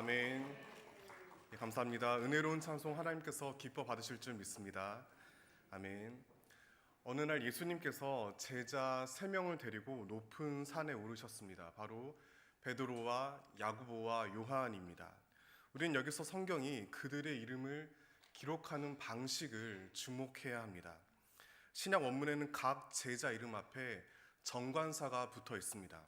아멘. 네, 감사합니다. 은혜로운 찬송 하나님께서 기뻐 받으실 줄 믿습니다. 아멘. 어느 날 예수님께서 제자 3명을 데리고 높은 산에 오르셨습니다. 바로 베드로와 야고보와 요한입니다. 우리는 여기서 성경이 그들의 이름을 기록하는 방식을 주목해야 합니다. 신약 원문에는 각 제자 이름 앞에 정관사가 붙어 있습니다.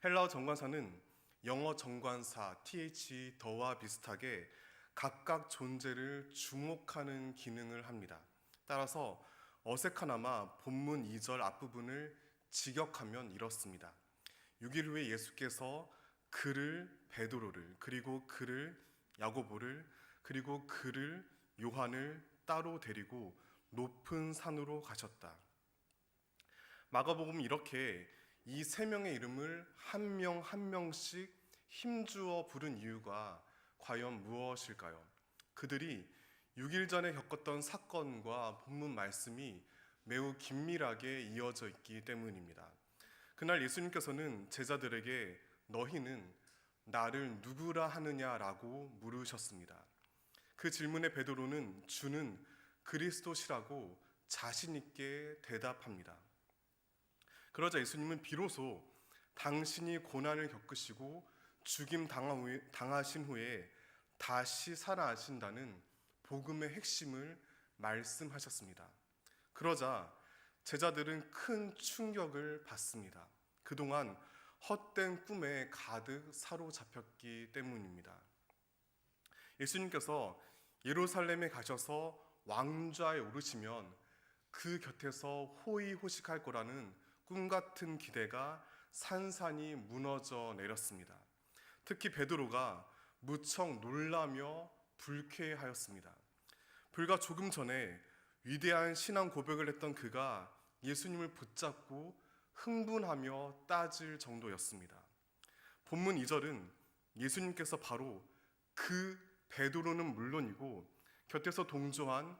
헬라어 정관사는 영어 정관사 th 더와 비슷하게 각각 존재를 주목하는 기능을 합니다. 따라서 어색하나마 본문 2절 앞부분을 직역하면 이렇습니다. 6일 후에 예수께서 그를 베드로를 그리고 그를 야고보를 그리고 그를 요한을 따로 데리고 높은 산으로 가셨다. 마가복음 이렇게 이 3명의 이름을 한 명 한 명씩 힘주어 부른 이유가 과연 무엇일까요? 그들이 6일 전에 겪었던 사건과 본문 말씀이 매우 긴밀하게 이어져 있기 때문입니다. 그날 예수님께서는 제자들에게 너희는 나를 누구라 하느냐라고 물으셨습니다. 그 질문에 베드로는 주는 그리스도시라고 자신 있게 대답합니다. 그러자 예수님은 비로소 당신이 고난을 겪으시고 죽임 당하신 후에 다시 살아나신다는 복음의 핵심을 말씀하셨습니다. 그러자 제자들은 큰 충격을 받습니다. 그동안 헛된 꿈에 가득 사로잡혔기 때문입니다. 예수님께서 예루살렘에 가셔서 왕좌에 오르시면 그 곁에서 호의호식할 거라는 꿈같은 기대가 산산이 무너져 내렸습니다. 특히 베드로가 무척 놀라며 불쾌하였습니다. 불과 조금 전에 위대한 신앙 고백을 했던 그가 예수님을 붙잡고 흥분하며 따질 정도였습니다. 본문 2절은 예수님께서 바로 그 베드로는 물론이고 곁에서 동조한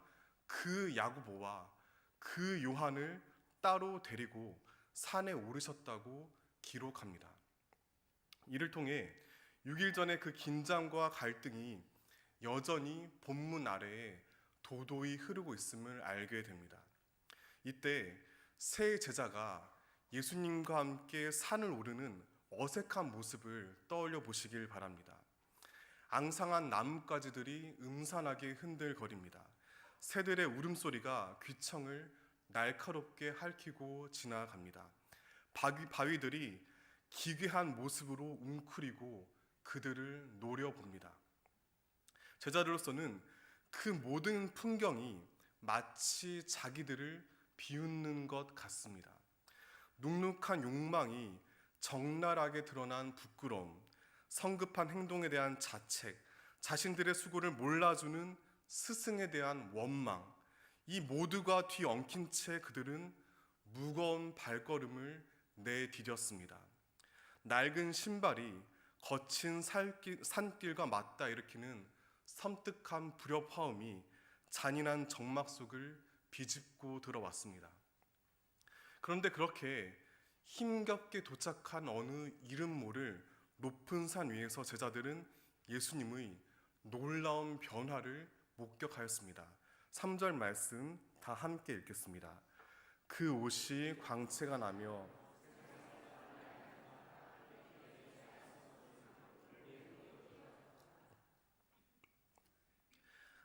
그 야고보와 그 요한을 따로 데리고 산에 오르셨다고 기록합니다. 이를 통해 6일 전에 그 긴장과 갈등이 여전히 본문 아래에 도도히 흐르고 있음을 알게 됩니다. 이때 세 제자가 예수님과 함께 산을 오르는 어색한 모습을 떠올려 보시길 바랍니다. 앙상한 나뭇가지들이 음산하게 흔들거립니다. 새들의 울음소리가 귀청을 날카롭게 핥히고 지나갑니다. 바위들이 기괴한 모습으로 웅크리고 그들을 노려봅니다. 제자들로서는 그 모든 풍경이 마치 자기들을 비웃는 것 같습니다. 눅눅한 욕망이 적나라하게 드러난 부끄러움, 성급한 행동에 대한 자책, 자신들의 수고를 몰라주는 스승에 대한 원망, 이 모두가 뒤엉킨 채 그들은 무거운 발걸음을 내디뎠습니다. 낡은 신발이 거친 산길과 맞닿아 일으키는 섬뜩한 불협화음이 잔인한 정막 속을 비집고 들어왔습니다. 그런데 그렇게 힘겹게 도착한 어느 이름 모를 높은 산 위에서 제자들은 예수님의 놀라운 변화를 목격하였습니다. 3절 말씀 다 함께 읽겠습니다. 그 옷이 광채가 나며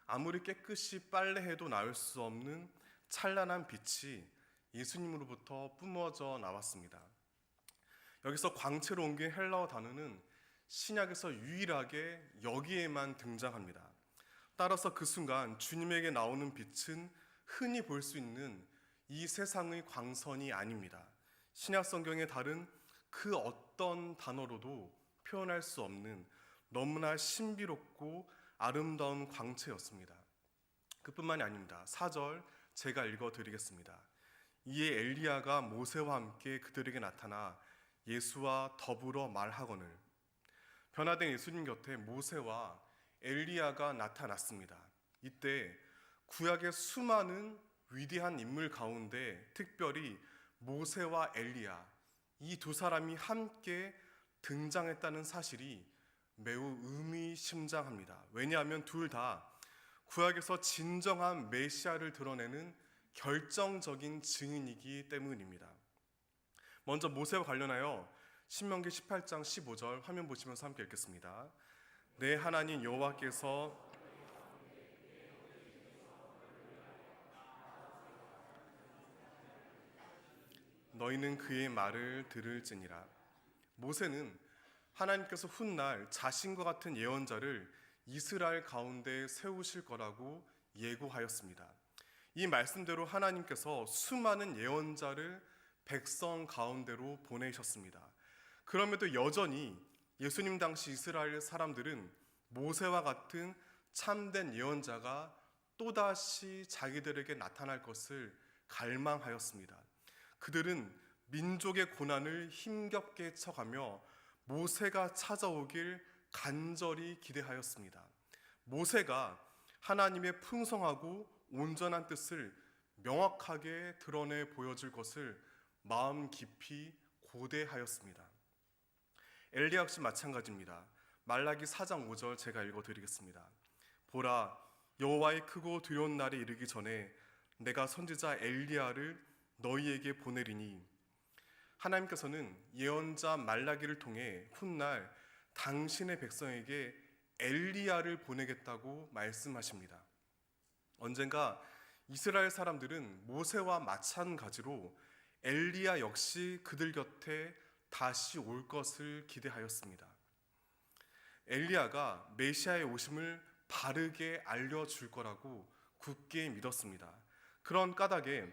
아무리 깨끗이 빨래해도 나올 수 없는 찬란한 빛이 예수님으로부터 뿜어져 나왔습니다. 여기서 광채로 옮긴 헬라어 단어는 신약에서 유일하게 여기에만 등장합니다. 따라서 그 순간 주님에게 나오는 빛은 흔히 볼 수 있는 이 세상의 광선이 아닙니다. 신약 성경의 다른 그 어떤 단어로도 표현할 수 없는 너무나 신비롭고 아름다운 광채였습니다. 그뿐만이 아닙니다. 4절 제가 읽어드리겠습니다. 이에 엘리야가 모세와 함께 그들에게 나타나 예수와 더불어 말하거늘. 변화된 예수님 곁에 모세와 엘리야가 나타났습니다. 이때 구약의 수많은 위대한 인물 가운데 특별히 모세와 엘리야, 이 두 사람이 함께 등장했다는 사실이 매우 의미심장합니다. 왜냐하면 둘 다 구약에서 진정한 메시아를 드러내는 결정적인 증인이기 때문입니다. 먼저 모세와 관련하여 신명기 18장 15절 화면 보시면서 함께 읽겠습니다. 내 하나님 여호와께서 너희는 그의 말을 들을지니라. 모세는 하나님께서 훗날 자신과 같은 예언자를 이스라엘 가운데 세우실 거라고 예고하였습니다. 이 말씀대로 하나님께서 수많은 예언자를 백성 가운데로 보내셨습니다. 그럼에도 여전히 예수님 당시 이스라엘 사람들은 모세와 같은 참된 예언자가 또다시 자기들에게 나타날 것을 갈망하였습니다. 그들은 민족의 고난을 힘겹게 쳐가며 모세가 찾아오길 간절히 기대하였습니다. 모세가 하나님의 풍성하고 온전한 뜻을 명확하게 드러내 보여줄 것을 마음 깊이 고대하였습니다. 엘리야 역시 마찬가지입니다. 말라기 4장 5절 제가 읽어드리겠습니다. 보라, 여호와의 크고 두려운 날이 이르기 전에 내가 선지자 엘리야를 너희에게 보내리니. 하나님께서는 예언자 말라기를 통해 훗날 당신의 백성에게 엘리야를 보내겠다고 말씀하십니다. 언젠가 이스라엘 사람들은 모세와 마찬가지로 엘리야 역시 그들 곁에 다시 올 것을 기대하였습니다. 엘리야가 메시아의 오심을 바르게 알려줄 거라고 굳게 믿었습니다. 그런 까닭에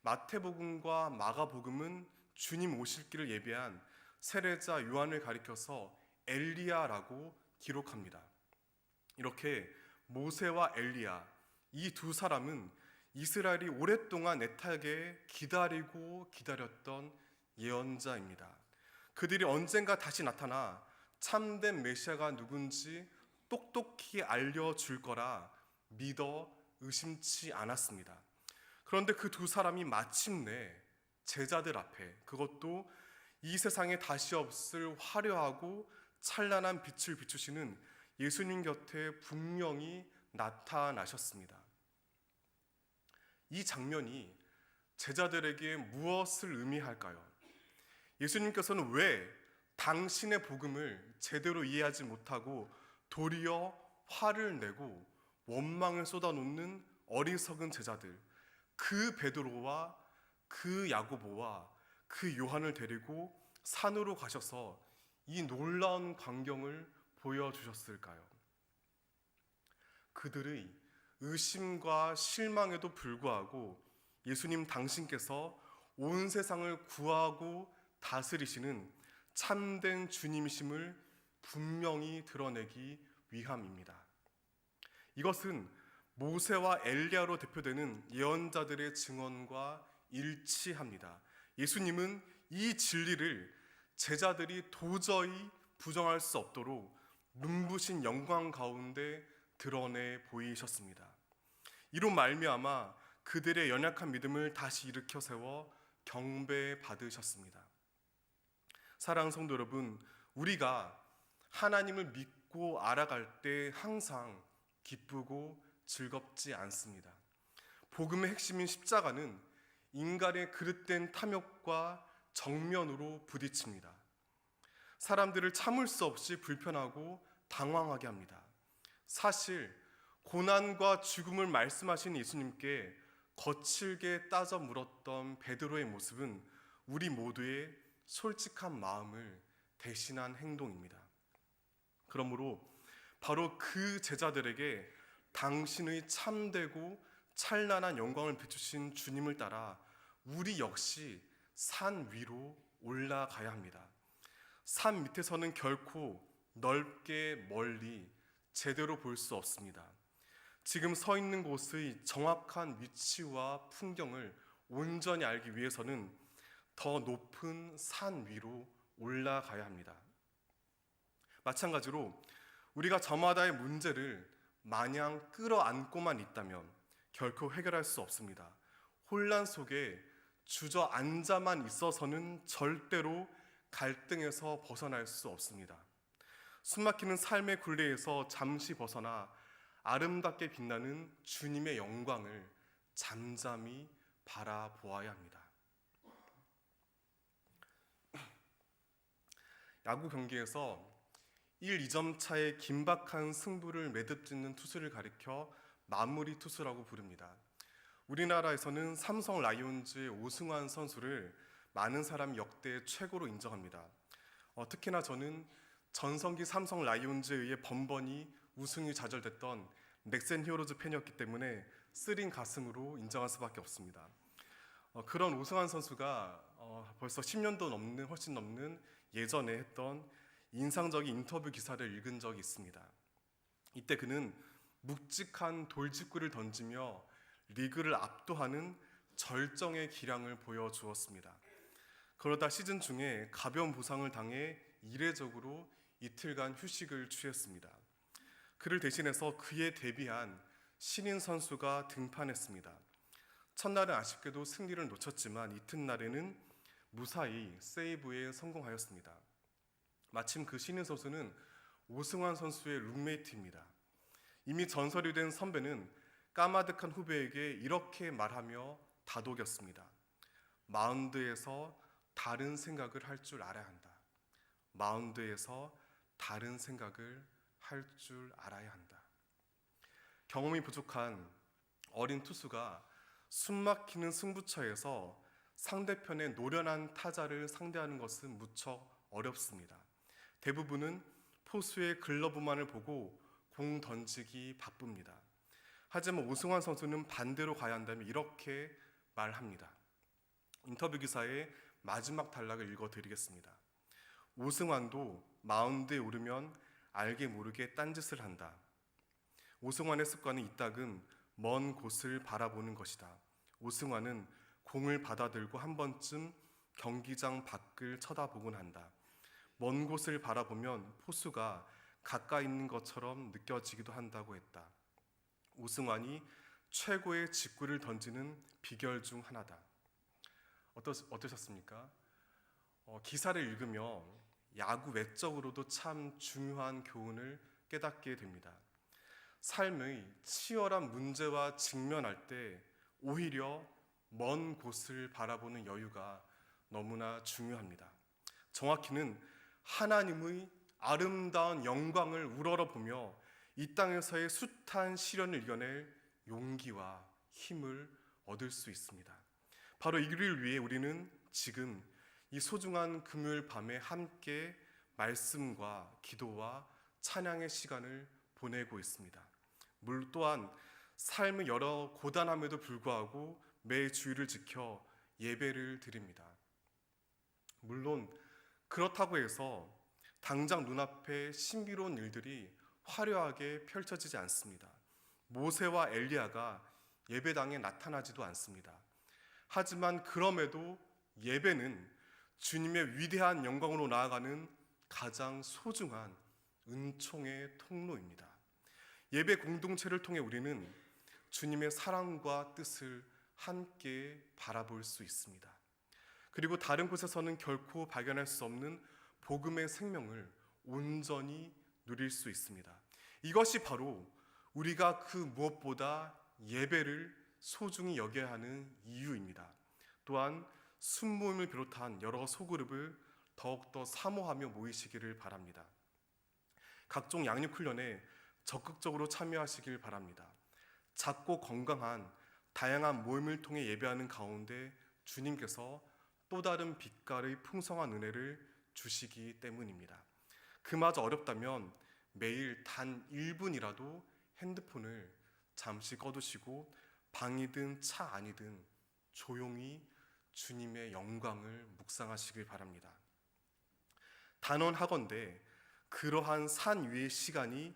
마태복음과 마가복음은 주님 오실 길을 예비한 세례자 요한을 가리켜서 엘리야라고 기록합니다. 이렇게 모세와 엘리야, 이 두 사람은 이스라엘이 오랫동안 애타게 기다리고 기다렸던 예언자입니다. 그들이 언젠가 다시 나타나 참된 메시아가 누군지 똑똑히 알려줄 거라 믿어 의심치 않았습니다. 그런데 그 두 사람이 마침내 제자들 앞에, 그것도 이 세상에 다시 없을 화려하고 찬란한 빛을 비추시는 예수님 곁에 분명히 나타나셨습니다. 이 장면이 제자들에게 무엇을 의미할까요? 예수님께서는 왜 당신의 복음을 제대로 이해하지 못하고 도리어 화를 내고 원망을 쏟아놓는 어리석은 제자들, 그 베드로와 그 야고보와 그 요한을 데리고 산으로 가셔서 이 놀라운 광경을 보여주셨을까요? 그들의 의심과 실망에도 불구하고 예수님 당신께서 온 세상을 구하고 다스리시는 참된 주님이심을 분명히 드러내기 위함입니다. 이것은 모세와 엘리야로 대표되는 예언자들의 증언과 일치합니다. 예수님은 이 진리를 제자들이 도저히 부정할 수 없도록 눈부신 영광 가운데 드러내 보이셨습니다. 이로 말미암아 그들의 연약한 믿음을 다시 일으켜 세워 경배받으셨습니다. 사랑하는 성도 여러분, 우리가 하나님을 믿고 알아갈 때 항상 기쁘고 즐겁지 않습니다. 복음의 핵심인 십자가는 인간의 그릇된 탐욕과 정면으로 부딪힙니다. 사람들을 참을 수 없이 불편하고 당황하게 합니다. 사실 고난과 죽음을 말씀하신 예수님께 거칠게 따져 물었던 베드로의 모습은 우리 모두의 솔직한 마음을 대신한 행동입니다. 그러므로 바로 그 제자들에게 당신의 참되고 찬란한 영광을 비추신 주님을 따라 우리 역시 산 위로 올라가야 합니다. 산 밑에서는 결코 넓게 멀리 제대로 볼 수 없습니다. 지금 서 있는 곳의 정확한 위치와 풍경을 온전히 알기 위해서는 더 높은 산 위로 올라가야 합니다. 마찬가지로 우리가 저마다의 문제를 마냥 끌어안고만 있다면 결코 해결할 수 없습니다. 혼란 속에 주저앉아만 있어서는 절대로 갈등에서 벗어날 수 없습니다. 숨막히는 삶의 굴레에서 잠시 벗어나 아름답게 빛나는 주님의 영광을 잠잠히 바라보아야 합니다. 야구 경기에서 1, 2점 차의 긴박한 승부를 매듭짓는 투수를 가리켜 마무리 투수라고 부릅니다. 우리나라에서는 삼성 라이온즈의 오승환 선수를 많은 사람이 역대 최고로 인정합니다. 특히나 저는 전성기 삼성 라이온즈에 의해 번번이 우승이 좌절됐던 넥센 히어로즈 팬이었기 때문에 쓰린 가슴으로 인정할 수밖에 없습니다. 그런 오승환 선수가 벌써 10년도 넘는 훨씬 넘는 예전에 했던 인상적인 인터뷰 기사를 읽은 적이 있습니다. 이때 그는 묵직한 돌직구를 던지며 리그를 압도하는 절정의 기량을 보여주었습니다. 그러다 시즌 중에 가벼운 부상을 당해 이례적으로 이틀간 휴식을 취했습니다. 그를 대신해서 그에 대비한 신인 선수가 등판했습니다. 첫날은 아쉽게도 승리를 놓쳤지만 이튿날에는 무사히 세이브에 성공하였습니다. 마침 그 신인 선수는 오승환 선수의 룸메이트입니다. 이미 전설이 된 선배는 까마득한 후배에게 이렇게 말하며 다독였습니다. 마운드에서 다른 생각을 할 줄 알아야 한다. 마운드에서 다른 생각을 할 줄 알아야 한다. 경험이 부족한 어린 투수가 숨막히는 승부처에서 상대편의 노련한 타자를 상대하는 것은 무척 어렵습니다. 대부분은 포수의 글러브만을 보고 공 던지기 바쁩니다. 하지만 오승환 선수는 반대로 가야 한다면 이렇게 말합니다. 인터뷰 기사의 마지막 단락을 읽어드리겠습니다. 오승환도 마운드에 오르면 알게 모르게 딴짓을 한다. 오승환의 습관은 이따금 먼 곳을 바라보는 것이다. 오승환은 공을 받아들고 한 번쯤 경기장 밖을 쳐다보곤 한다. 먼 곳을 바라보면 포수가 가까이 있는 것처럼 느껴지기도 한다고 했다. 오승환이 최고의 직구를 던지는 비결 중 하나다. 어떠셨습니까? 기사를 읽으며 야구 외적으로도 참 중요한 교훈을 깨닫게 됩니다. 삶의 치열한 문제와 직면할 때 오히려 먼 곳을 바라보는 여유가 너무나 중요합니다. 정확히는 하나님의 아름다운 영광을 우러러보며 이 땅에서의 숱한 시련을 이겨낼 용기와 힘을 얻을 수 있습니다. 바로 이를 위해 우리는 지금 이 소중한 금요일 밤에 함께 말씀과 기도와 찬양의 시간을 보내고 있습니다. 물 또한 삶의 여러 고단함에도 불구하고 매 주일을 지켜 예배를 드립니다. 물론 그렇다고 해서 당장 눈앞에 신비로운 일들이 화려하게 펼쳐지지 않습니다. 모세와 엘리야가 예배당에 나타나지도 않습니다. 하지만 그럼에도 예배는 주님의 위대한 영광으로 나아가는 가장 소중한 은총의 통로입니다. 예배 공동체를 통해 우리는 주님의 사랑과 뜻을 함께 바라볼 수 있습니다. 그리고 다른 곳에서는 결코 발견할 수 없는 복음의 생명을 온전히 누릴 수 있습니다. 이것이 바로 우리가 그 무엇보다 예배를 소중히 여겨야 하는 이유입니다. 또한 순모임을 비롯한 여러 소그룹을 더욱더 사모하며 모이시기를 바랍니다. 각종 양육훈련에 적극적으로 참여하시길 바랍니다. 작고 건강한 다양한 모임을 통해 예배하는 가운데 주님께서 또 다른 빛깔의 풍성한 은혜를 주시기 때문입니다. 그마저 어렵다면 매일 단 1분이라도 핸드폰을 잠시 꺼두시고 방이든 차 안이든 조용히 주님의 영광을 묵상하시길 바랍니다. 단언하건대 그러한 산 위의 시간이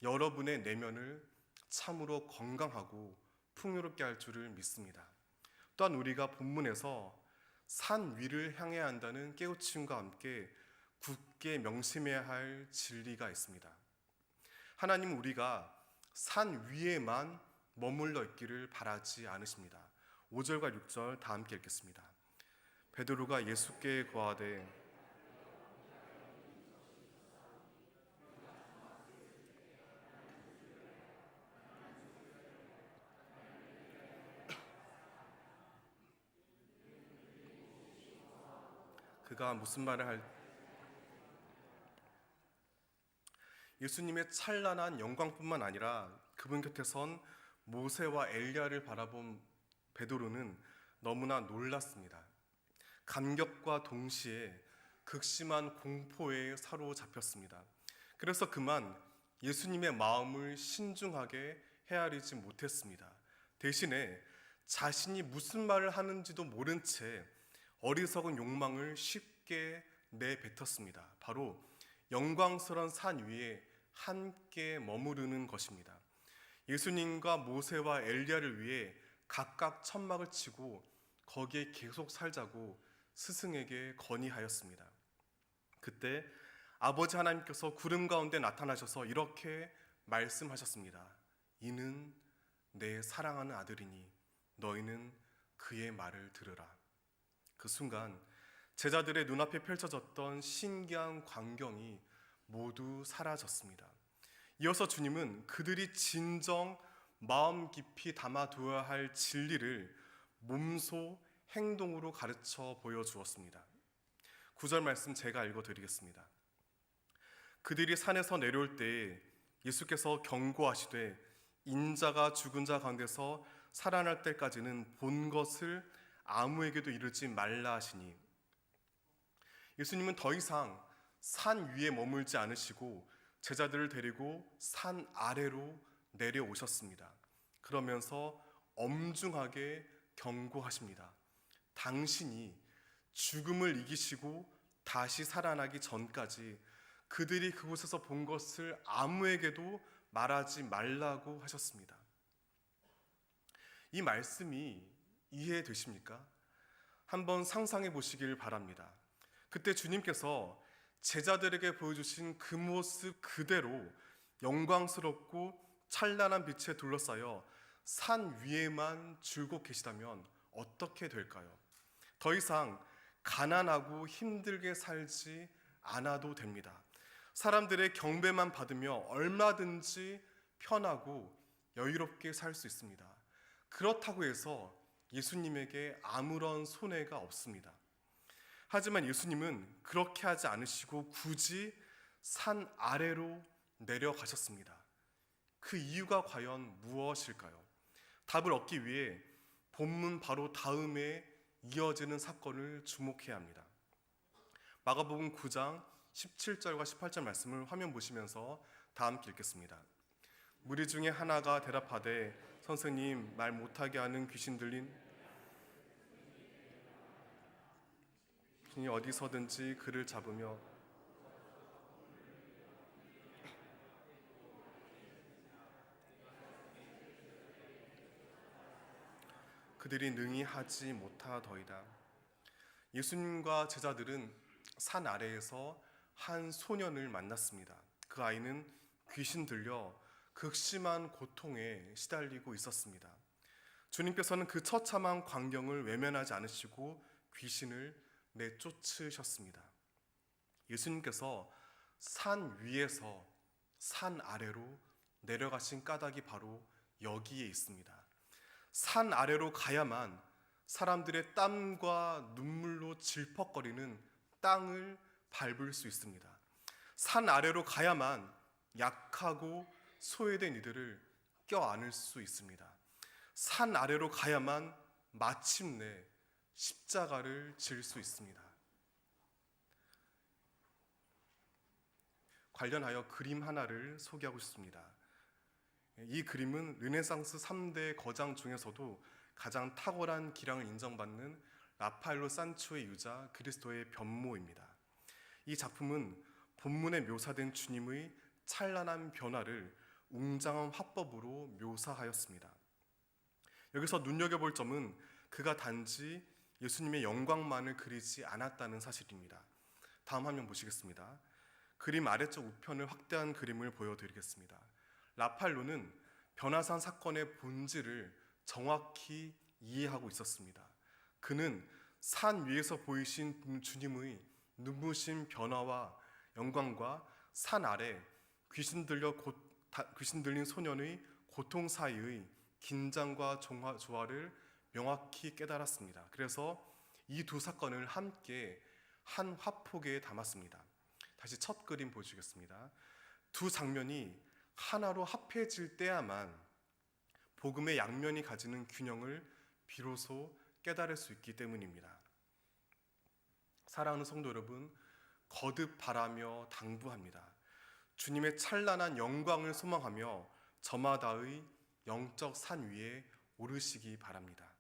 여러분의 내면을 참으로 건강하고 풍요롭게 할 줄을 믿습니다. 또한 우리가 본문에서 산 위를 향해야 한다는 깨우침과 함께 굳게 명심해야 할 진리가 있습니다. 하나님은 우리가 산 위에만 머물러 있기를 바라지 않으십니다. 5절과 6절 다 함께 읽겠습니다. 베드로가 예수께 고하되 그가 무슨 말을 할 예수님의 찬란한 영광뿐만 아니라 그분 곁에 선 모세와 엘리야를 바라본 베드로는 너무나 놀랐습니다. 감격과 동시에 극심한 공포에 사로잡혔습니다. 그래서 그만 예수님의 마음을 신중하게 헤아리지 못했습니다. 대신에 자신이 무슨 말을 하는지도 모른 채 어리석은 욕망을 쉽게 내뱉었습니다. 바로 영광스러운 산 위에 함께 머무르는 것입니다. 예수님과 모세와 엘리야를 위해 각각 천막을 치고 거기에 계속 살자고 스승에게 건의하였습니다. 그때 아버지 하나님께서 구름 가운데 나타나셔서 이렇게 말씀하셨습니다. 이는 내 사랑하는 아들이니 너희는 그의 말을 들으라. 그 순간 제자들의 눈앞에 펼쳐졌던 신기한 광경이 모두 사라졌습니다. 이어서 주님은 그들이 진정 마음 깊이 담아두어야 할 진리를 몸소 행동으로 가르쳐 보여주었습니다. 9절 말씀 제가 읽어드리겠습니다. 그들이 산에서 내려올 때에 예수께서 경고하시되 인자가 죽은 자 가운데서 살아날 때까지는 본 것을 아무에게도 이르지 말라 하시니, 예수님은 더 이상 산 위에 머물지 않으시고 제자들을 데리고 산 아래로 내려오셨습니다. 그러면서 엄중하게 경고하십니다. 당신이 죽음을 이기시고 다시 살아나기 전까지 그들이 그곳에서 본 것을 아무에게도 말하지 말라고 하셨습니다. 이 말씀이 이해되십니까? 한번 상상해 보시길 바랍니다. 그때 주님께서 제자들에게 보여주신 그 모습 그대로 영광스럽고 찬란한 빛에 둘러싸여 산 위에만 줄곧 계시다면 어떻게 될까요? 더 이상 가난하고 힘들게 살지 않아도 됩니다. 사람들의 경배만 받으며 얼마든지 편하고 여유롭게 살 수 있습니다. 그렇다고 해서 예수님에게 아무런 손해가 없습니다. 하지만 예수님은 그렇게 하지 않으시고 굳이 산 아래로 내려가셨습니다. 그 이유가 과연 무엇일까요? 답을 얻기 위해 본문 바로 다음에 이어지는 사건을 주목해야 합니다. 마가복음 9장 17절과 18절 말씀을 화면 보시면서 다 함께 읽겠습니다. 무리 중에 하나가 대답하되 선생님, 말 못하게 하는 귀신 들린 귀신이 어디서든지 그를 잡으며 그들이 능히 하지 못하더이다. 예수님과 제자들은 산 아래에서 한 소년을 만났습니다. 그 아이는 귀신 들려 극심한 고통에 시달리고 있었습니다. 주님께서는 그 처참한 광경을 외면하지 않으시고 귀신을 내쫓으셨습니다. 예수님께서 산 위에서 산 아래로 내려가신 까닭이 바로 여기에 있습니다. 산 아래로 가야만 사람들의 땀과 눈물로 질퍽거리는 땅을 밟을 수 있습니다. 산 아래로 가야만 약하고 소외된 이들을 껴안을 수 있습니다. 산 아래로 가야만 마침내 십자가를 질 수 있습니다. 관련하여 그림 하나를 소개하고 싶습니다. 이 그림은 르네상스 3대 거장 중에서도 가장 탁월한 기량을 인정받는 라파엘로 산초의 유자 그리스도의 변모입니다. 이 작품은 본문에 묘사된 주님의 찬란한 변화를 웅장한 화법으로 묘사하였습니다. 여기서 눈여겨볼 점은 그가 단지 예수님의 영광만을 그리지 않았다는 사실입니다. 다음 화면 보시겠습니다. 그림 아래쪽 우편을 확대한 그림을 보여드리겠습니다. 라팔로는 변화산 사건의 본질을 정확히 이해하고 있었습니다. 그는 산 위에서 보이신 주님의 눈부신 변화와 영광과 산 아래 귀신 들린 소년의 고통 사이의 긴장과 조화를 명확히 깨달았습니다. 그래서 이 두 사건을 함께 한 화폭에 담았습니다. 다시 첫 그림 보여주겠습니다. 두 장면이 하나로 합해질 때야만 복음의 양면이 가지는 균형을 비로소 깨달을 수 있기 때문입니다. 사랑하는 성도 여러분, 거듭 바라며 당부합니다. 주님의 찬란한 영광을 소망하며 저마다의 영적 산 위에 오르시기 바랍니다.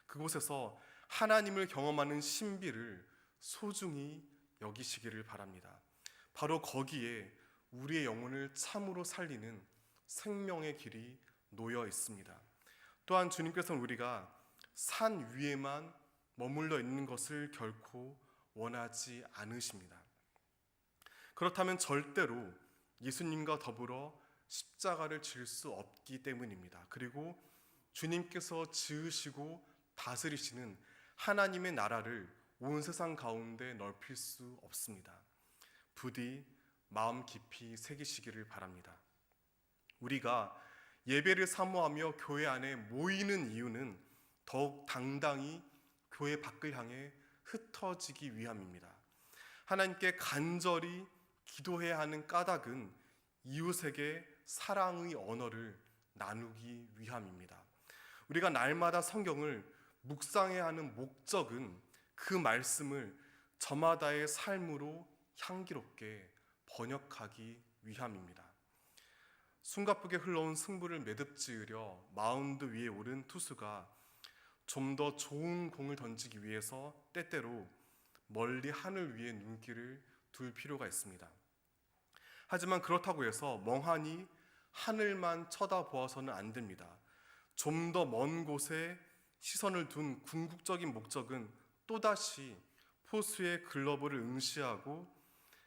그곳에서 하나님을 경험하는 신비를 소중히 여기시기를 바랍니다. 바로 거기에 우리의 영혼을 참으로 살리는 생명의 길이 놓여 있습니다. 또한 주님께서는 우리가 산 위에만 머물러 있는 것을 결코 원하지 않으십니다. 그렇다면 절대로 예수님과 더불어 십자가를 질 수 없기 때문입니다. 그리고 주님께서 지으시고 다스리시는 하나님의 나라를 온 세상 가운데 넓힐 수 없습니다. 부디 마음 깊이 새기시기를 바랍니다. 우리가 예배를 사모하며 교회 안에 모이는 이유는 더욱 당당히 교회 밖을 향해 흩어지기 위함입니다. 하나님께 간절히 기도해야 하는 까닭은 이웃에게 사랑의 언어를 나누기 위함입니다. 우리가 날마다 성경을 묵상해야 하는 목적은 그 말씀을 저마다의 삶으로 향기롭게 번역하기 위함입니다. 숨가쁘게 흘러온 승부를 매듭지으려 마운드 위에 오른 투수가 좀 더 좋은 공을 던지기 위해서 때때로 멀리 하늘 위에 눈길을 둘 필요가 있습니다. 하지만 그렇다고 해서 멍하니 하늘만 쳐다보아서는 안 됩니다. 좀 더 먼 곳에 시선을 둔 궁극적인 목적은 또다시 포수의 글러브를 응시하고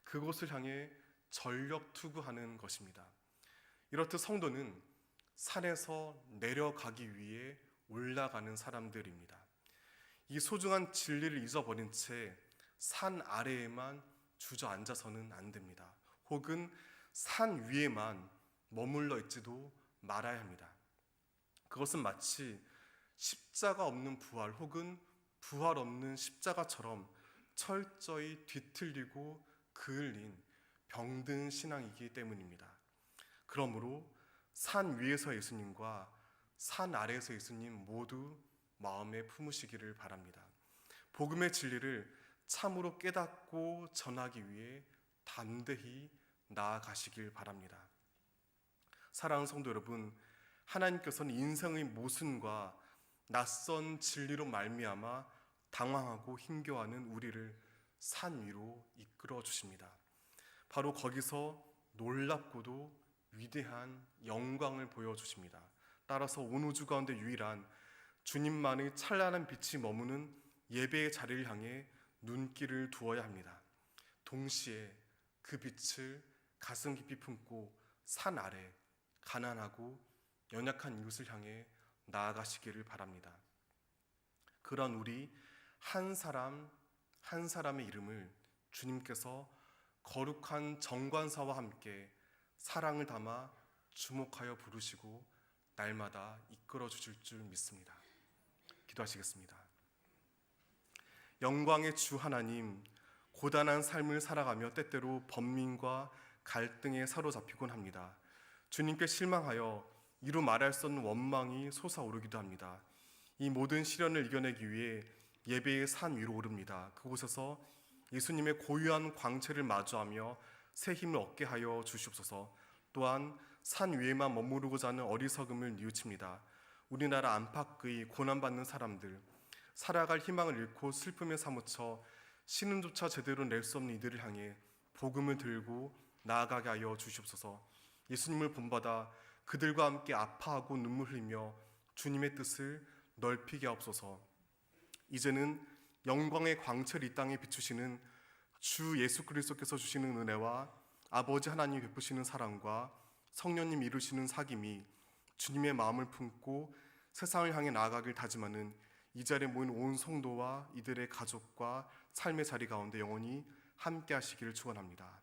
그곳을 향해 전력 투구하는 것입니다. 이렇듯 성도는 산에서 내려가기 위해 올라가는 사람들입니다. 이 소중한 진리를 잊어버린 채 산 아래에만 주저앉아서는 안 됩니다. 혹은 산 위에만 머물러 있지도 말아야 합니다. 그것은 마치 십자가 없는 부활 혹은 부활 없는 십자가처럼 철저히 뒤틀리고 그을린 병든 신앙이기 때문입니다. 그러므로 산 위에서 예수님과 산 아래에서 예수님 모두 마음에 품으시기를 바랍니다. 복음의 진리를 참으로 깨닫고 전하기 위해 담대히 나아가시길 바랍니다. 사랑하는 성도 여러분, 하나님께서는 인생의 모순과 낯선 진리로 말미암아 당황하고 힘겨워하는 우리를 산 위로 이끌어 주십니다. 바로 거기서 놀랍고도 위대한 영광을 보여주십니다. 따라서 온 우주 가운데 유일한 주님만의 찬란한 빛이 머무는 예배의 자리를 향해 눈길을 두어야 합니다. 동시에 그 빛을 가슴 깊이 품고 산 아래 가난하고 연약한 이웃을 향해 나아가시기를 바랍니다. 그런 우리 한 사람 한 사람의 이름을 주님께서 거룩한 정관사와 함께 사랑을 담아 주목하여 부르시고 날마다 이끌어 주실 줄 믿습니다. 기도하시겠습니다. 영광의 주 하나님, 고단한 삶을 살아가며 때때로 번민과 갈등에 사로잡히곤 합니다. 주님께 실망하여 이루 말할 수 없는 원망이 솟아오르기도 합니다. 이 모든 시련을 이겨내기 위해 예배의 산 위로 오릅니다. 그곳에서 예수님의 고유한 광채를 마주하며 새 힘을 얻게 하여 주시옵소서. 또한 산 위에만 머무르고자 하는 어리석음을 뉘우칩니다. 우리나라 안팎의 고난받는 사람들, 살아갈 희망을 잃고 슬픔에 사무쳐 신음조차 제대로 낼 수 없는 이들을 향해 복음을 들고 나아가게 하여 주시옵소서. 예수님을 본받아 그들과 함께 아파하고 눈물 흘리며 주님의 뜻을 넓히게 하옵소서. 이제는 영광의 광채를 이 땅에 비추시는 주 예수 그리스도께서 주시는 은혜와 아버지 하나님이 베푸시는 사랑과 성령님 이루시는 사귐이 주님의 마음을 품고 세상을 향해 나아가길 다짐하는 이 자리에 모인 온 성도와 이들의 가족과 삶의 자리 가운데 영원히 함께 하시기를 축원합니다.